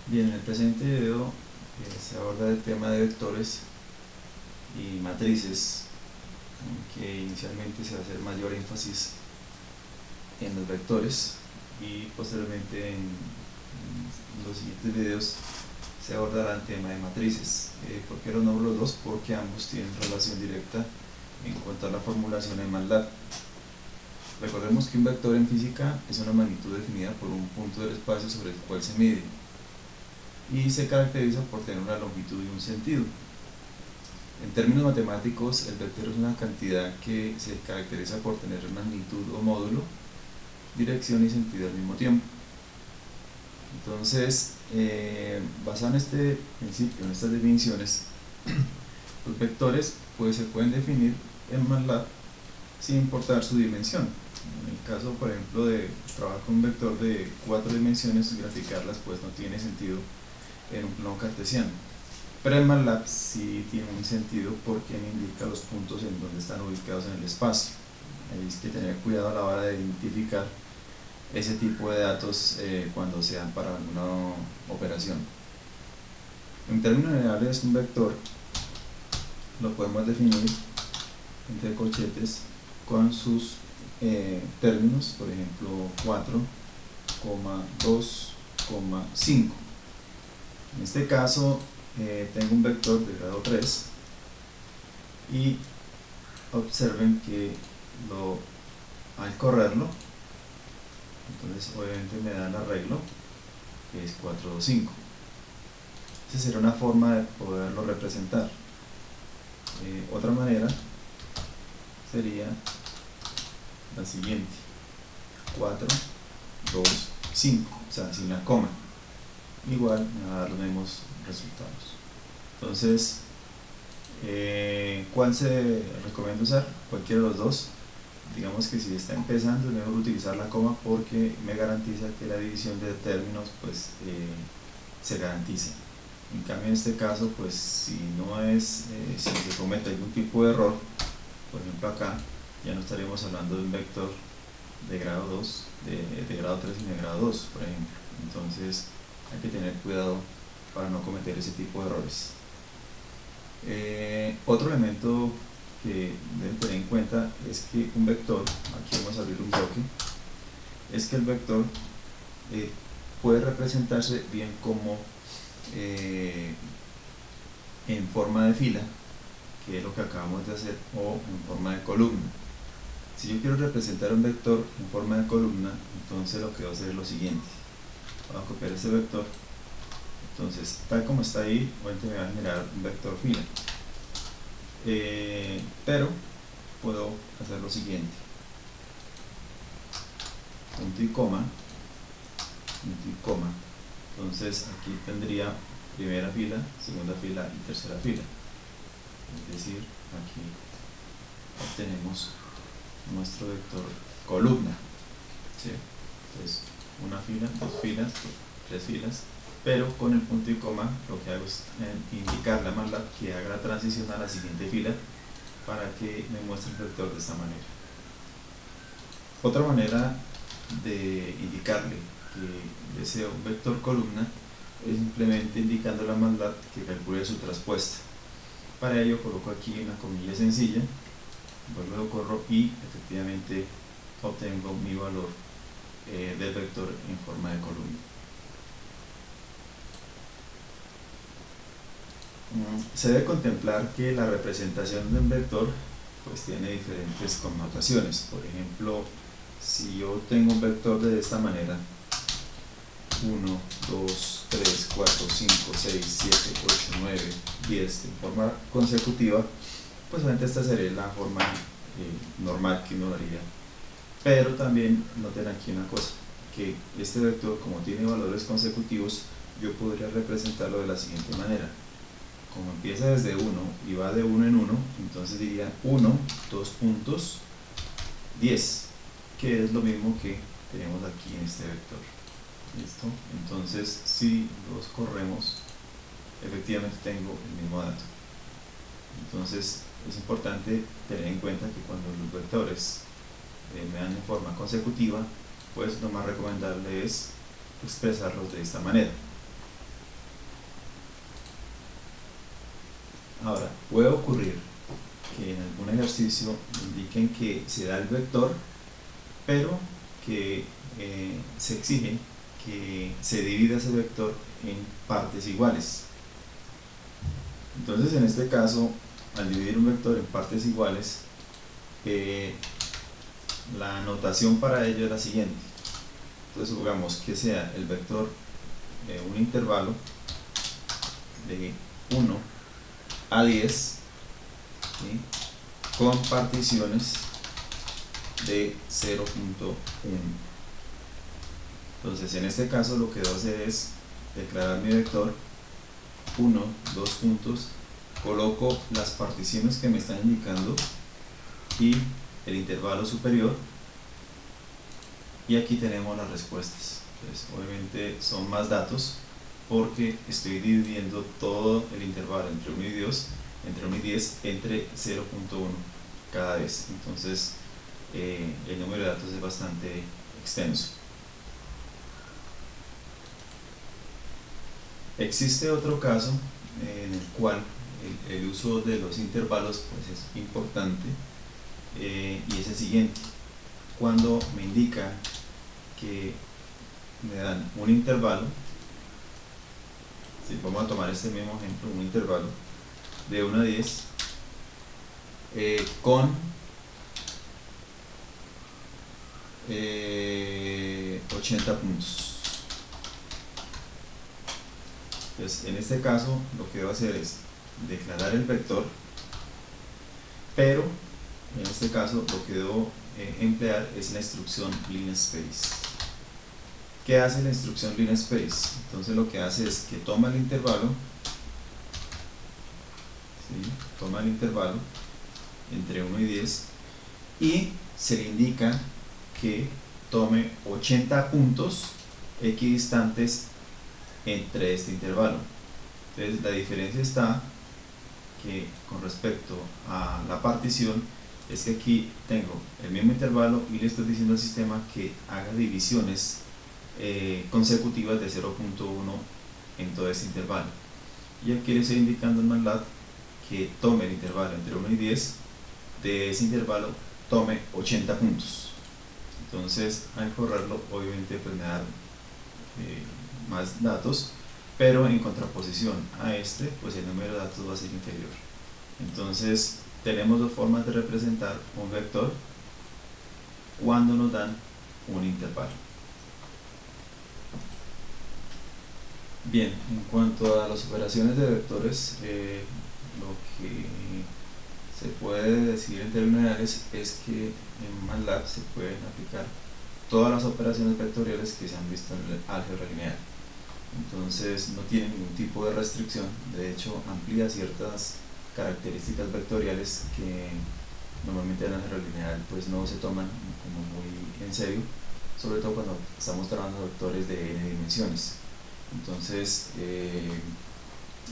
Bien, en el presente video se aborda el tema de vectores y matrices, aunque inicialmente se va a hacer mayor énfasis en los vectores y posteriormente en los siguientes videos se abordará el tema de matrices. ¿Por qué los nombro los dos? Porque ambos tienen relación directa en cuanto a la formulación en MATLAB. Recordemos que un vector en física es una magnitud definida por un punto del espacio sobre el cual se mide y se caracteriza por tener una longitud y un sentido. En términos matemáticos, el vector es una cantidad que se caracteriza por tener magnitud o módulo, dirección y sentido al mismo tiempo. Entonces, basado en este principio, en estas definiciones, los vectores pues, se pueden definir en MATLAB sin importar su dimensión. En el caso, por ejemplo, de trabajar con un vector de 4 dimensiones, graficarlas pues no tiene sentido en un plano cartesiano. Pero el MATLAB sí tiene un sentido porque me indica los puntos en donde están ubicados en el espacio. Hay que tener cuidado a la hora de identificar ese tipo de datos cuando se dan para alguna operación. En términos generales, un vector lo podemos definir entre corchetes con sus términos, por ejemplo 4, 2, 5. En este caso tengo un vector de grado 3 y observen que al correrlo, entonces obviamente me da el arreglo que es 4, 2, 5. Esa sería una forma de poderlo representar. Otra manera sería la siguiente: 4, 2, 5, o sea, sin la coma. Igual me va a dar los mismos resultados. Entonces, ¿cuál se recomienda usar? Cualquiera de los dos. Digamos que si está empezando es mejor utilizar la coma porque me garantiza que la división de términos pues se garantice. En cambio en este caso pues si si se comete algún tipo de error, por ejemplo acá ya no estaríamos hablando de un vector de grado 2, de grado 3 y de grado 2, por ejemplo. Entonces hay que tener cuidado para no cometer ese tipo de errores. Otro elemento que deben tener en cuenta es que un vector, aquí vamos a abrir un bloque, es que el vector puede representarse bien como en forma de fila, que es lo que acabamos de hacer, o en forma de columna. Si yo quiero representar un vector en forma de columna, entonces lo que voy a hacer es lo siguiente: voy a copiar este vector, entonces tal como está ahí, obviamente me va a generar un vector fila, pero puedo hacer lo siguiente: punto y coma, punto y coma. Entonces aquí tendría primera fila, segunda fila y tercera fila, es decir, aquí obtenemos nuestro vector columna, ¿sí? Entonces una fila, dos filas, tres filas, pero con el punto y coma lo que hago es indicarle a MATLAB que haga la transición a la siguiente fila para que me muestre el vector de esta manera. Otra manera de indicarle que deseo un vector columna es simplemente indicándole a MATLAB que calcule su traspuesta. Para ello coloco aquí una comilla sencilla, luego corro y efectivamente obtengo mi valor del vector en forma de columna. Se debe contemplar que la representación de un vector pues tiene diferentes connotaciones. Por ejemplo, si yo tengo un vector de esta manera, 1, 2, 3, 4, 5, 6, 7, 8, 9, 10 en forma consecutiva, pues obviamente esta sería la forma normal que uno haría. Pero también noten aquí una cosa, que este vector, como tiene valores consecutivos, yo podría representarlo de la siguiente manera: como empieza desde 1 y va de 1 en 1, entonces diría 1, 2 puntos, 10, que es lo mismo que tenemos aquí en este vector. ¿Listo? Entonces si los corremos, efectivamente tengo el mismo dato. Entonces es importante tener en cuenta que cuando los vectores me dan en forma consecutiva, pues lo más recomendable es expresarlos de esta manera. Ahora, puede ocurrir que en algún ejercicio indiquen que se da el vector, pero que se exige que se divida ese vector en partes iguales. Entonces, en este caso, al dividir un vector en partes iguales, la notación para ello es la siguiente. Entonces, supongamos que sea el vector un intervalo de 1 a 10, ¿sí?, con particiones de 0.1. Entonces, en este caso lo que debo hacer es declarar mi vector 1, 2 puntos, coloco las particiones que me están indicando y el intervalo superior, y aquí tenemos las respuestas. Entonces, obviamente son más datos porque estoy dividiendo todo el intervalo entre 1 y 10 entre 0.1 cada vez. Entonces el número de datos es bastante extenso. Existe otro caso en el cual el uso de los intervalos pues es importante, y es el siguiente. Cuando me indica que me dan un intervalo, si vamos a tomar este mismo ejemplo, un intervalo de 1 a 10 con 80 puntos. Entonces, en este caso lo que debo hacer es declarar el vector, pero en este caso lo que debo emplear es la instrucción linspace. ¿Qué hace la instrucción linspace? Entonces lo que hace es que toma el intervalo, ¿sí?, toma el intervalo entre 1 y 10 y se le indica que tome 80 puntos equidistantes entre este intervalo. Entonces la diferencia está que con respecto a la partición es que aquí tengo el mismo intervalo y le estoy diciendo al sistema que haga divisiones consecutivas de 0.1 en todo este intervalo, y aquí le estoy indicando en MATLAB que tome el intervalo entre 1 y 10, de ese intervalo tome 80 puntos. Entonces al correrlo obviamente pues me da más datos, pero en contraposición a este pues el número de datos va a ser inferior. Entonces tenemos dos formas de representar un vector cuando nos dan un intervalo. Bien, en cuanto a las operaciones de vectores, lo que se puede decir en términos generales es que en MATLAB se pueden aplicar todas las operaciones vectoriales que se han visto en el álgebra lineal. Entonces no tiene ningún tipo de restricción, de hecho amplía ciertas características vectoriales que normalmente en el álgebra lineal pues no se toman como muy en serio, sobre todo cuando estamos trabajando vectores de n dimensiones. Entonces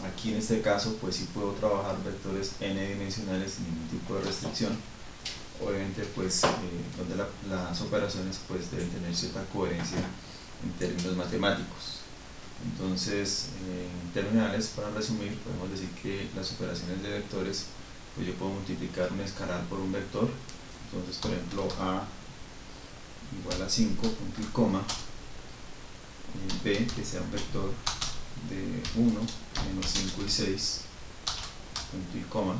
aquí en este caso pues sí puedo trabajar vectores n dimensionales sin ningún tipo de restricción, obviamente pues donde las operaciones pues deben tener cierta coherencia en términos matemáticos. Entonces en términos generales, para resumir, podemos decir que las operaciones de vectores, pues yo puedo multiplicar un escalar por un vector. Entonces por ejemplo a igual a 5 punto y coma, b que sea un vector de 1, menos 5 y 6 punto y coma.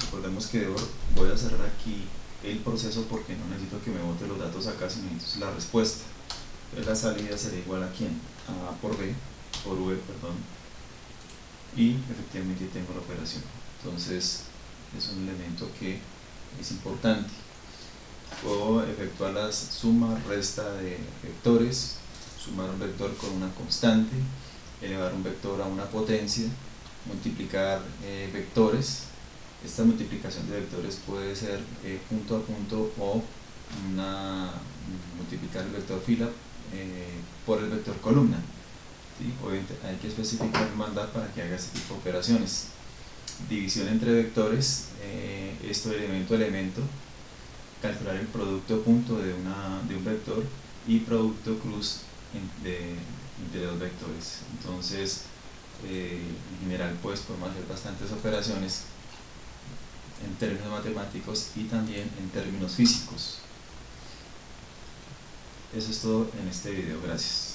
Recordemos que voy a cerrar aquí el proceso porque no necesito que me bote los datos acá, sino necesito la respuesta. Entonces la salida será igual a ¿quién? A por b, por v, perdón, y efectivamente tengo la operación. Entonces es un elemento que es importante. Puedo efectuar la suma resta de vectores, sumar un vector con una constante, elevar un vector a una potencia, multiplicar vectores. Esta multiplicación de vectores puede ser punto a punto o multiplicar el vector fila por el vector columna, ¿sí? Obviamente hay que especificar el mandato para que haga este tipo de operaciones. División entre vectores, esto elemento a elemento, calcular el producto punto de un vector y producto cruz entre los vectores. Entonces En general pues podemos hacer bastantes operaciones en términos matemáticos y también en términos físicos. Eso es todo en este video, gracias.